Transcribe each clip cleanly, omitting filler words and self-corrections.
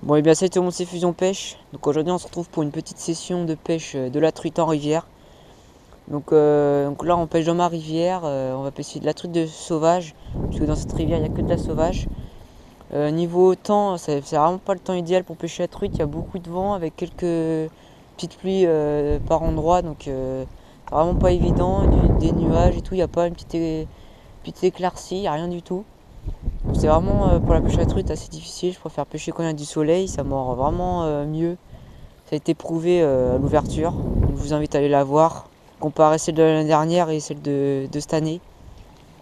Bon et bien salut tout le monde, c'est Fusion Pêche. Donc aujourd'hui on se retrouve pour une petite session de pêche de la truite en rivière. Donc là on pêche dans ma rivière, on va pêcher de la truite de sauvage, parce que dans cette rivière il n'y a que de la sauvage. Niveau temps, c'est vraiment pas le temps idéal pour pêcher la truite, il y a beaucoup de vent avec quelques petites pluies par endroit, donc c'est vraiment pas évident, des nuages et tout, il n'y a pas une petite éclaircie, il n'y a rien du tout. C'est vraiment pour la pêche à la truite assez difficile, je préfère pêcher quand il y a du soleil, ça mord vraiment mieux. Ça a été prouvé à l'ouverture, donc je vous invite à aller la voir. Comparer celle de l'année dernière et celle de cette année.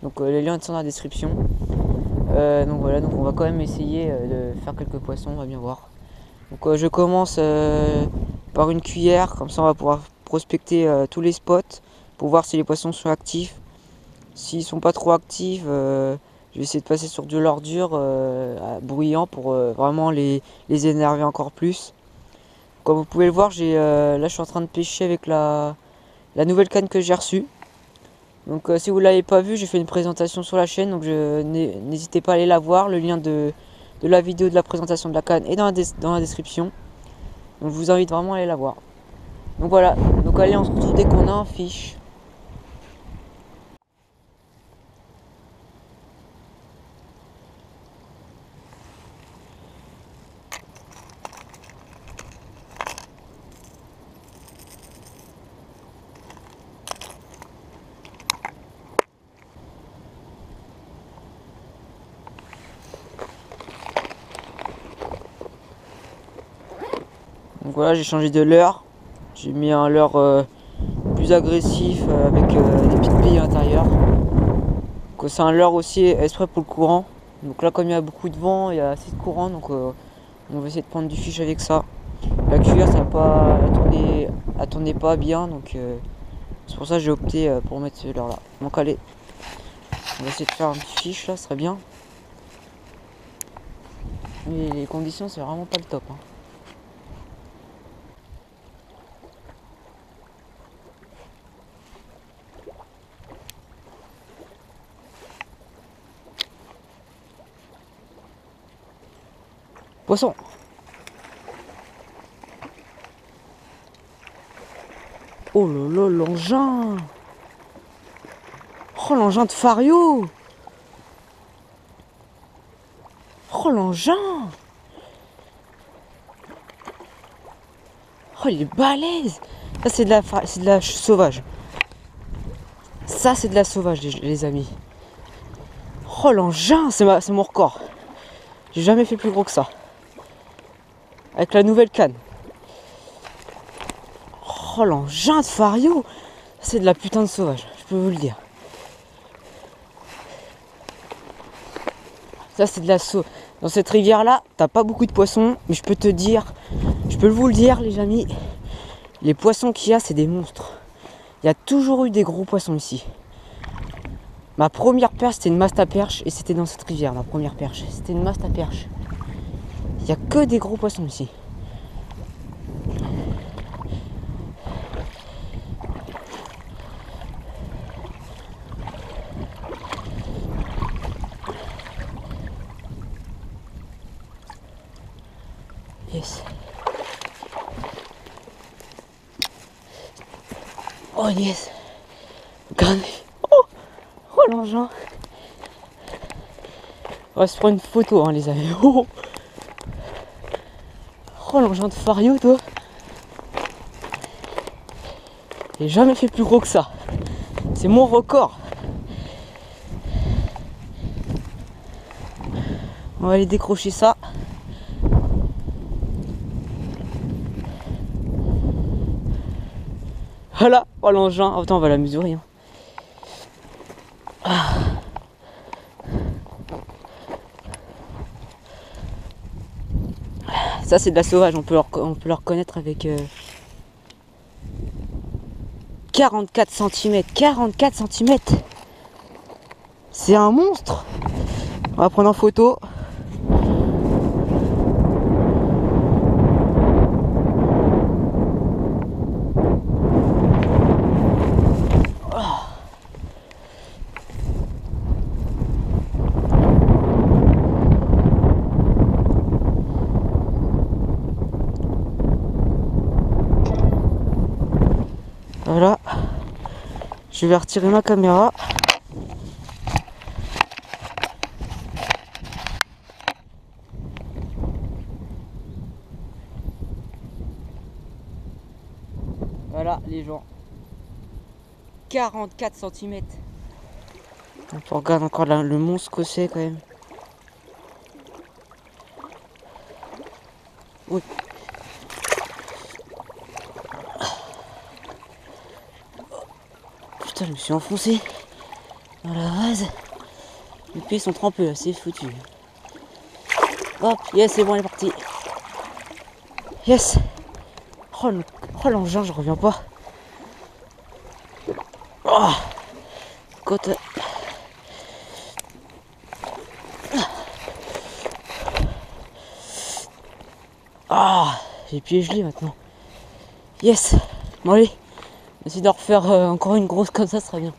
Donc les liens sont dans la description. Donc voilà, donc on va quand même essayer de faire quelques poissons, on va bien voir. Donc je commence par une cuillère, comme ça on va pouvoir prospecter tous les spots pour voir si les poissons sont actifs. S'ils sont pas trop actifs, je vais essayer de passer sur de l'ordure bruyant pour vraiment les énerver encore plus. Comme vous pouvez le voir, là je suis en train de pêcher avec la nouvelle canne que j'ai reçue. Donc si vous ne l'avez pas vu, j'ai fait une présentation sur la chaîne, donc n'hésitez pas à aller la voir. Le lien de la vidéo de la présentation de la canne est dans la description. Donc je vous invite vraiment à aller la voir. Donc voilà, donc allez, on se retrouve dès qu'on a un fiche. Donc voilà, j'ai changé de leurre. J'ai mis un leurre plus agressif avec des petites billes à l'intérieur. C'est un leurre aussi exprès pour le courant. Donc là, comme il y a beaucoup de vent, il y a assez de courant, donc on va essayer de prendre du fiche avec ça. La cuillère, ça va pas, elle tournait pas bien, donc c'est pour ça que j'ai opté pour mettre ce leurre là. Donc allez, on va essayer de faire un petit fiche là, ce serait bien. Mais les conditions, c'est vraiment pas le top, hein. Poisson! Oh là là, l'engin! Oh, l'engin de Fario! Oh, l'engin! Oh, il est balèze! Ça, c'est de la sauvage. Ça, c'est de la sauvage, les amis. Oh, l'engin! C'est mon record. J'ai jamais fait plus gros que ça. Avec la nouvelle canne. Oh, l'engin de Fario! C'est de la putain de sauvage, je peux vous le dire. Ça, c'est de la sauve. Dans cette rivière-là, t'as pas beaucoup de poissons, mais je peux vous le dire, les amis, les poissons qu'il y a, c'est des monstres. Il y a toujours eu des gros poissons ici. Ma première perche, c'était une maste à perche, et c'était dans cette rivière, ma première perche. C'était une maste à perche. Il y a que des gros poissons ici. Yes. Oh yes. Regardez. Oh l'engin. On va se prendre une photo, hein, les amis. Oh l'engin de Fario, toi. J'ai jamais fait plus gros que ça. C'est mon record. On va aller décrocher ça. Voilà, oh l'engin. Attends, on va la mesurer, hein. Ah. Ça, c'est de la sauvage, on peut le reconnaître avec 44 cm. 44 cm. C'est un monstre. On va prendre en photo. Je vais retirer ma caméra. Voilà les gens. 44 cm. On regarde encore le monstre que c'est quand même. Oui. Putain, je me suis enfoncé dans la vase. Les pieds sont trempés là, c'est foutu. Hop, yes, c'est bon, elle est partie. Yes. Oh l'engin, je reviens pas. Oh, quand ah, j'ai les pieds gelés maintenant. Yes. Bon allez, on va essayer d'en refaire encore une grosse comme ça sera bien.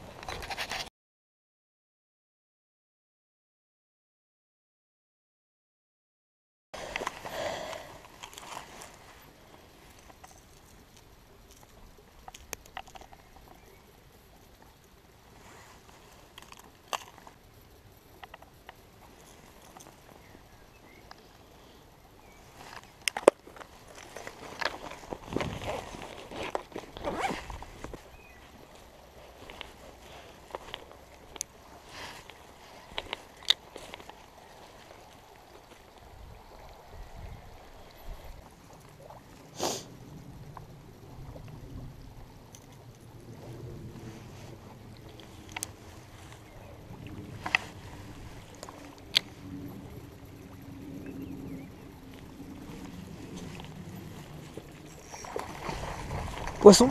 Poisson.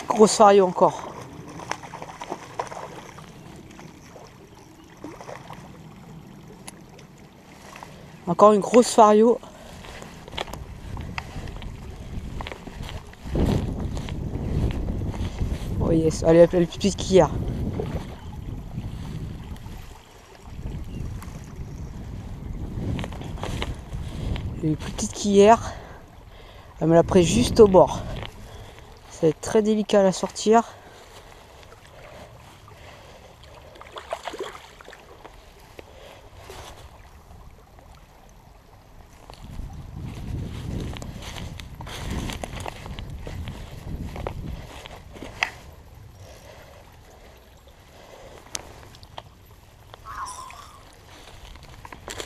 Grosse fario encore. Encore une grosse fario. Oh yes, allez, elle est plus petite qu'hier. Elle est plus petite qu'hier. Elle me l'a pris juste au bord. Ça va être très délicat à la sortir.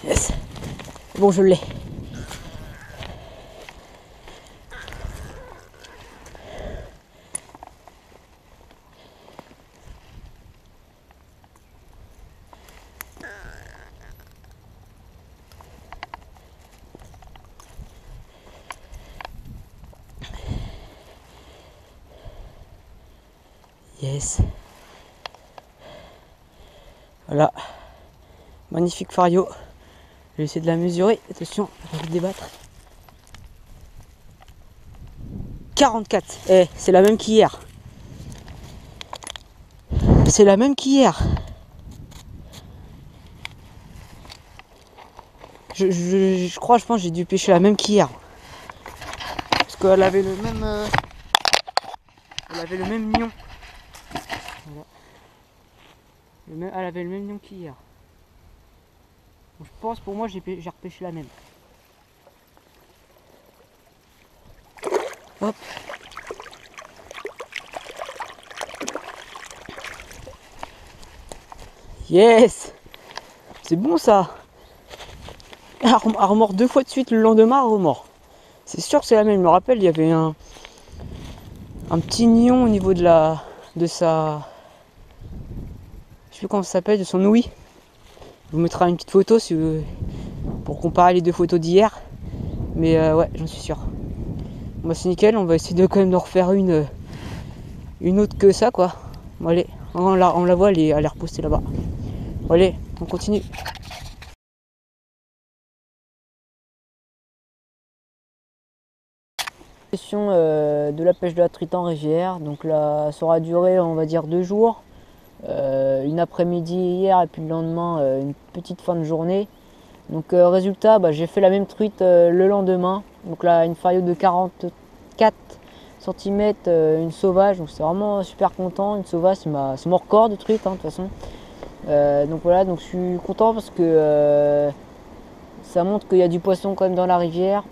Yes. Bon, je l'ai. Yes. Voilà. Magnifique fario. Je vais essayer de la mesurer. Attention, je vais débattre. 44. Eh, c'est la même qu'hier. C'est la même qu'hier. Je crois, je pense que j'ai dû pêcher la même qu'hier. Parce qu'elle avait le même... elle avait le même nion. Voilà. Elle avait le même nion qu'hier. Je pense pour moi j'ai repêché la même. Hop. Yes. C'est bon ça. À remords 2 fois de suite le lendemain à remords. C'est sûr que c'est la même. Je me rappelle, il y avait un petit nion au niveau de sa... Je sais plus comment ça s'appelle, de son ouïe. Je vous mettrai une petite photo si vous... pour comparer les deux photos d'hier. Mais ouais, j'en suis sûr. Bon, c'est nickel, on va essayer de quand même de refaire une autre que ça quoi. Bon allez, on la voit, elle est repostée là-bas. Bon, allez, on continue. Question de la pêche de la truite en rivière. Donc là, ça aura duré on va dire 2 jours. Une après-midi hier et puis le lendemain une petite fin de journée. Donc résultat, j'ai fait la même truite le lendemain. Donc là une fario de 44 cm une sauvage, donc c'est vraiment super content. Une sauvage, c'est mon record de truite de toute façon. Donc voilà, donc je suis content parce que ça montre qu'il y a du poisson quand même dans la rivière.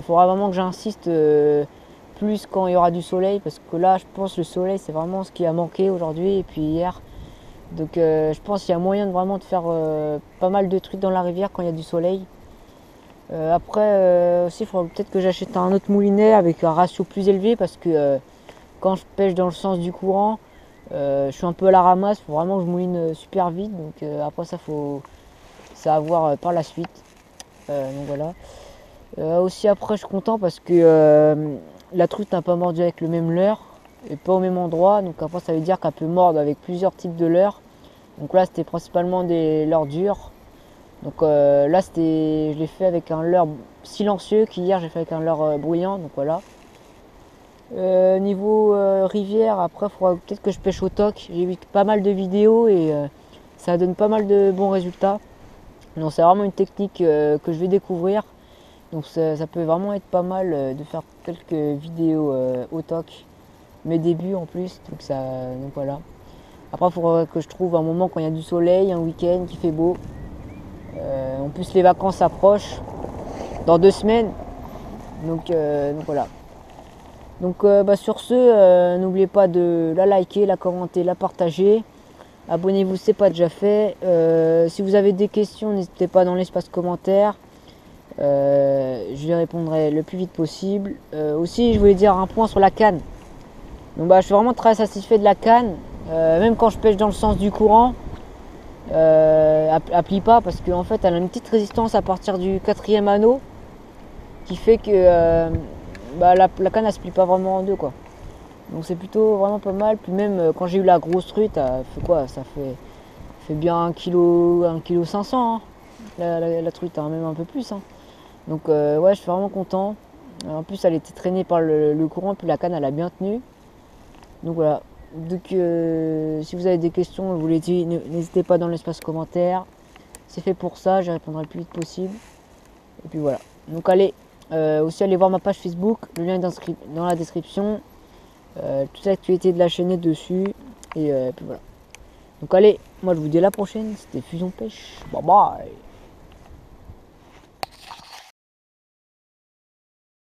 Faudra vraiment que j'insiste plus quand il y aura du soleil, parce que là je pense que le soleil c'est vraiment ce qui a manqué aujourd'hui et puis hier. Donc je pense qu'il y a moyen de vraiment de faire pas mal de trucs dans la rivière quand il y a du soleil. Après aussi il faudra peut-être que j'achète un autre moulinet avec un ratio plus élevé, parce que quand je pêche dans le sens du courant, je suis un peu à la ramasse, il faut vraiment que je mouline super vite. Donc après ça à voir par la suite. Donc voilà. Aussi après je suis content parce que la truite n'a pas mordu avec le même leurre et pas au même endroit. Donc après ça veut dire qu'elle peut mordre avec plusieurs types de leurres. Donc là c'était principalement des leurres durs. Donc là je l'ai fait avec un leurre silencieux, qu'hier j'ai fait avec un leurre bruyant. Donc voilà. Niveau rivière, après il faudra peut-être que je pêche au toc. J'ai vu pas mal de vidéos et ça donne pas mal de bons résultats. Donc c'est vraiment une technique que je vais découvrir. Donc ça peut vraiment être pas mal de faire quelques vidéos au toc. Mes débuts en plus, donc voilà. Après il faudra que je trouve un moment quand il y a du soleil, un week-end qui fait beau. En plus les vacances approchent dans 2 semaines. Donc voilà. Donc sur ce, n'oubliez pas de la liker, la commenter, la partager. Abonnez-vous si ce n'est pas déjà fait. Si vous avez des questions, n'hésitez pas dans l'espace commentaire. Je les répondrai le plus vite possible. Aussi, je voulais dire un point sur la canne. Donc je suis vraiment très satisfait de la canne. Même quand je pêche dans le sens du courant, elle plie pas, parce qu'en fait elle a une petite résistance à partir du 4e anneau, qui fait que la canne elle se plie pas vraiment en deux quoi. Donc c'est plutôt vraiment pas mal. Puis même quand j'ai eu la grosse truite, elle fait quoi, ça fait bien 1 kg 500 hein, la truite, hein, même un peu plus hein. Donc ouais, je suis vraiment content. En plus elle était traînée par le courant, puis la canne elle a bien tenu. Donc voilà. Donc si vous avez des questions, je vous l'ai dit, n'hésitez pas dans l'espace commentaire. C'est fait pour ça, je répondrai le plus vite possible. Et puis voilà. Donc allez, aussi allez voir ma page Facebook, le lien est dans la description. Toute l'actualité de la chaîne est dessus. Et puis voilà. Donc allez, moi je vous dis à la prochaine. C'était Fusion Pêche. Bye bye.